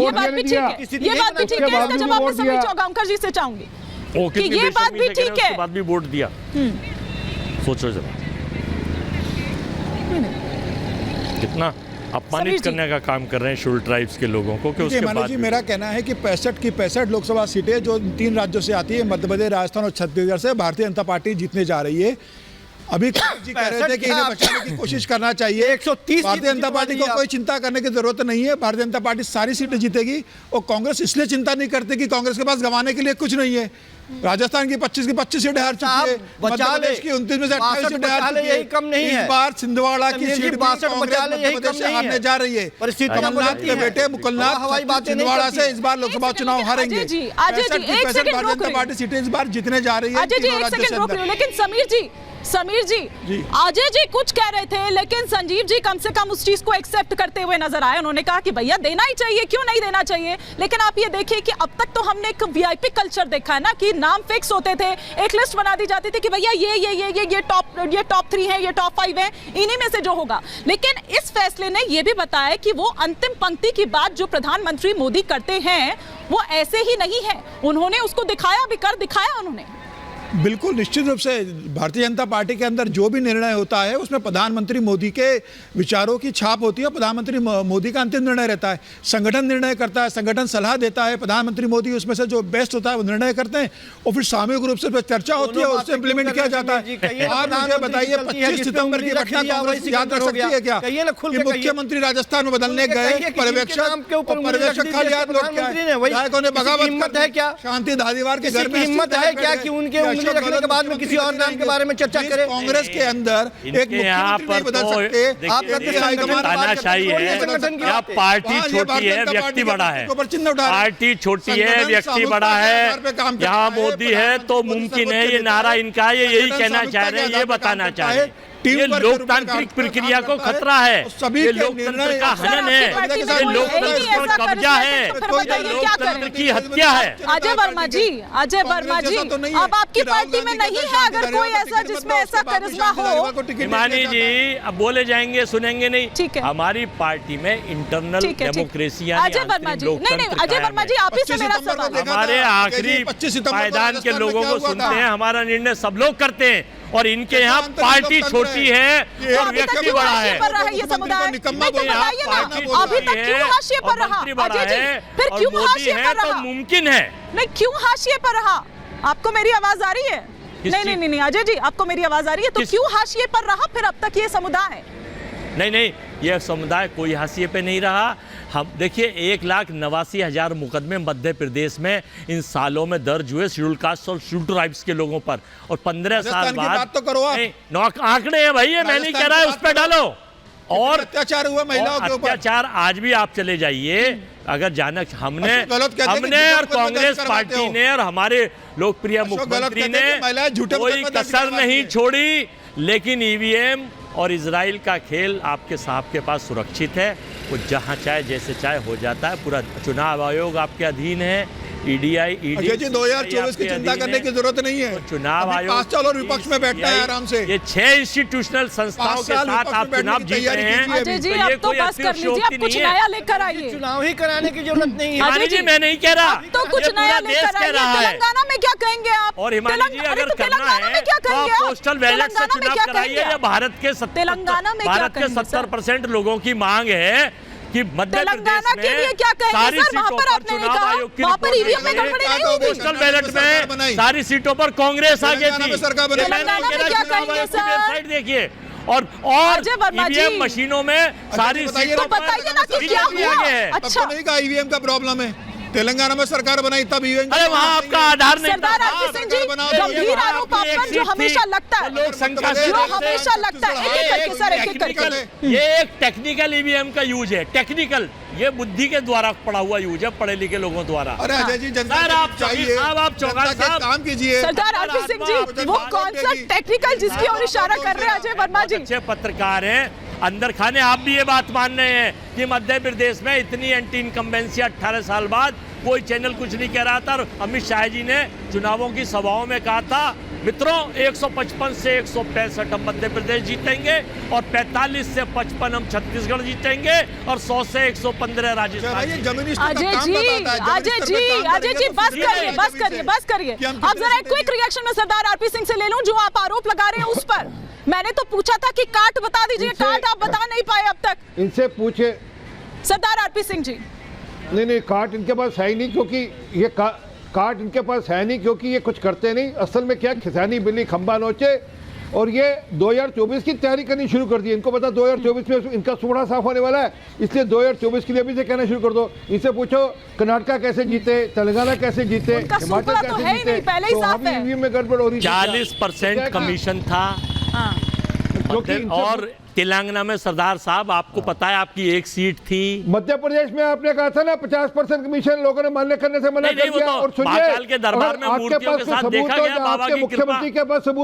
ये बात भी ठीक है, ये बात भी ठीक है, इसका जवाब मैं समीर चौगांवकर जी से चाहूंगी कि ये बात भी ठीक है। उसके बाद भी वोट दिया, सोचो जरा कितना अपमानित करने का काम कर रहे हैं शेड्यूल्ड ट्राइब्स के लोगों को कि उसके बाद जी मेरा कहना है कि 65 की 65 लोकसभा सीटें जो 3 राज्यों से आती है, मध्य प्रदेश, राजस्थान और छत्तीसगढ़ से, भारतीय जनता पार्टी जीतने जा रही है। अभी जी कह रहे थे कि इन्हें बचाने की कोशिश करना चाहिए। 130 भारतीय जनता पार्टी को कोई चिंता करने की जरूरत नहीं है। भारतीय जनता पार्टी सारी सीटें जीतेगी और कांग्रेस इसलिए चिंता नहीं करती कि कांग्रेस के पास गंवाने के लिए कुछ नहीं है। राजस्थान की 25 की 25 सीटें हार चुकी है, मध्य प्रदेश की 29 में से 28 सीटें हार चुकी है। कम नहीं है। इस बार छिंदवाड़ा की सीट कांग्रेस हारने जा रही है। कमलनाथ के बेटे मुकुलनाथ छिंदवाड़ा से इस बार लोकसभा चुनाव हारेंगे। 65 की 65 भारतीय जनता पार्टी सीटें इस बार जीतने जा रही है। लेकिन समीर जी अजय जी कुछ कह रहे थे, लेकिन संजीव जी कम से कम उस चीज को एक्सेप्ट करते हुए नजर आए। उन्होंने कहा कि भैया देना ही चाहिए, क्यों नहीं देना चाहिए। लेकिन आप ये देखिए कि अब तक तो हमने एक वीआईपी कल्चर देखा है ना, कि नाम फिक्स होते थे, एक लिस्ट बना दी जाती थी कि भैया ये टॉप 3 है, ये टॉप 5 है, इन्हीं में से जो होगा। लेकिन इस फैसले ने यह भी बताया कि वो अंतिम पंक्ति की बात जो प्रधानमंत्री मोदी करते हैं वो ऐसे ही नहीं है। उन्होंने उसको दिखाया भी, कर दिखाया उन्होंने। बिल्कुल निश्चित रूप से भारतीय जनता पार्टी के अंदर जो भी निर्णय होता है उसमें प्रधानमंत्री मोदी के विचारों की छाप होती है। प्रधानमंत्री मोदी का अंतिम निर्णय रहता है। संगठन निर्णय करता है, संगठन सलाह देता है, प्रधानमंत्री मोदी उसमें से जो बेस्ट होता है वो निर्णय करते हैं और फिर सामूहिक रूप से चर्चा होती है, उससे इंप्लीमेंट किया जाता है। आप मुझे बताइए 25 सितंबर की घटना कांग्रेस याद रख सकती है क्या कि मुख्यमंत्री राजस्थान में बदलने गए, पर्यवेक्षक खाली हाथ लौट के आए, विधायकों ने बगावत कर दी, शांति धारीवाल के घर में हिम्मत है क्या कि उनके रखने के बाद में किसी और नाम के बारे में चर्चा करें। कांग्रेस के अंदर एक मुख्यमंत्री नहीं बदल सकते। आप तानाशाही है, क्या पार्टी छोटी है व्यक्ति बड़ा है, पार्टी छोटी है व्यक्ति बड़ा है। यहाँ मोदी है तो मुमकिन है, ये नारा इनका है, यही कहना चाह रहे हैं, ये बताना चाह रहे हैं। ये लोकतांत्रिक प्रक्रिया को खतरा है, ये लोकतंत्र का हनन है, ये लोकतंत्र पर कब्जा है, लोकतंत्र की हत्या है। अजय वर्मा जी, अब आपकी पार्टी में नहीं है अगर कोई ऐसा जिसमें ऐसा करिश्मा हो। हिमानी जी अब बोले जाएंगे, सुनेंगे नहीं। हमारी पार्टी में इंटरनल डेमोक्रेसी अजय वर्मा जी, नहीं अजय वर्मा जी आप ही से मेरा सवाल। हमारे आखिरी पायदान के लोगों को सुनते हैं, हमारा निर्णय सब लोग करते हैं और इनके यहाँ पार्टी छोटी है और व्यक्ति बड़ा है। ये समुदाय अभी तक क्यों हाशिए पर रहा? अजय जी फिर क्यों हाशिए पर रहा? तो मुमकिन है नहीं, क्यों हाशिए पर रहा? आपको मेरी आवाज आ रही है? नहीं अजय जी आपको मेरी आवाज आ रही है, तो क्यों हाशिए पर रहा फिर अब तक ये समुदाय? नहीं, यह समुदाय कोई हाशिए पे नहीं रहा। हम देखिए 1,89,000 मुकदमे मध्य प्रदेश में इन सालों में दर्ज हुए शेड्यूल कास्ट और शेड्यूल ट्राइब्स के लोगों पर, और 15 साल बाद तो करो आप। आंकड़े हैं भाई, मैं नहीं कह रहा है, उस पर डालो। और अत्याचार हुआ महिलाओं के ऊपर, अत्याचार आज भी आप चले जाइए अगर जाना, हमने और कांग्रेस पार्टी ने और हमारे लोकप्रिय मुख्यमंत्री ने कोई कसर नहीं छोड़ी। लेकिन ईवीएम और इजराइल का खेल आपके साहब के पास सुरक्षित है, वो जहां चाहे जैसे चाहे हो जाता है। पूरा चुनाव आयोग आपके अधीन है, ईडीआई अजय जी 2024 की चिंता करने की जरूरत नहीं है। चुनाव आयोग 5 साल और विपक्ष में बैठना है आराम से। ये 6 इंस्टीट्यूशनल संस्थाओं के साथ आप चुनाव जीत रहे हैं। अजय जी अब तो बस कर लीजिए, अब कुछ नया लेकर आइए। चुनाव ही कराने की जरूरत नहीं है। हिमानी जी मैं नहीं कह रहा, तो कुछ नया लेकर आइए। तेलंगाना में क्या कहेंगे आप? और हिमानी जी अगर करना है तो पोस्टल बैलेट से चुनाव कराइए। या भारत के 70% लोगों की मांग है कि मध्य प्रदेश में सारी सीटों पर चुनाव आयोग की पोस्टल बैलेट में सारी सीटों पर कांग्रेस आगे थी। वेबसाइट देखिए और ईवीएम मशीनों में सारी सीटों पर बीजेपी आगे है। अच्छा नहीं कहा ईवीएम का प्रॉब्लम है, तेलंगाना में सरकार बनाई तब ईवीएम। अरे वहाँ आपका आधार नहीं था। गंभीर आरोप आप पर जो हमेशा लगता है, लोक संख्या जो हमेशा लगता है, एक करके सर एक करके। ये एक टेक्निकल ईवीएम का यूज है, टेक्निकल, ये बुद्धि के द्वारा पड़ा हुआ यूज है, पढ़े लिखे लोगों द्वारा। अरे अजय जी जनता आप चाहिए, आप चौगान साहब काम कीजिए। सरदार आरपी सिंह जी वो कौन सा टेक्निकल जिसकी ओर इशारा कर रहे हैं अजय वर्मा जी? अच्छे पत्रकार हैं अंदर खाने, आप भी ये बात मान रहे हैं कि मध्य प्रदेश में इतनी एंटी इनकम्बेंसी 18 साल बाद कोई चैनल कुछ नहीं कह रहा था। और अमित शाह जी ने चुनावों की सभाओं में कहा था मित्रों 155 से 165 हम मध्य प्रदेश जीतेंगे और 45 से 55 हम छत्तीसगढ़ जीतेंगे और 100 से 115 राजस्थान। अजय जी बस करिए। अब जरा एक क्विक रिएक्शन में सरदार आरपी सिंह से ले लूं, जो आप आरोप लगा रहे हैं उस पर। मैंने तो पूछा था कि काट बता दीजिए, काट आप बता नहीं पाए अब तक। इनसे पूछे सरदार आरपी सिंह जी। नहीं, काट इनके पास है ही नहीं, क्योंकि ये काट इनके पास है नहीं, क्योंकि ये कुछ करते नहीं। असल में क्या, खिसानी बिल्ली खंबा नोचे, और ये 2024 की तैयारी करनी शुरू कर दी। इनको पता 2024 में इनका सूढ़ा साफ होने वाला है, इसलिए 2024 के लिए अभी से कहना शुरू कर दो। इनसे पूछो कर्नाटका कैसे जीते, तेलंगाना कैसे जीते, हिमाचल कैसे जीते, तो हम ईवीएम में गड़बड़ हो रही है। 40% कमीशन था और तेलंगाना में सरदार साहब आपको पता है आपकी एक सीट थी। मध्य प्रदेश में आपने कहा था ना 50% कमीशन, लोगों ने मान्य करने से मना कर दिया। और सुनिए, महाकाल के दरबार में मूर्तियों के साथ देखा गया बाबा की कृपा। मुख्यमंत्री के पास सबूत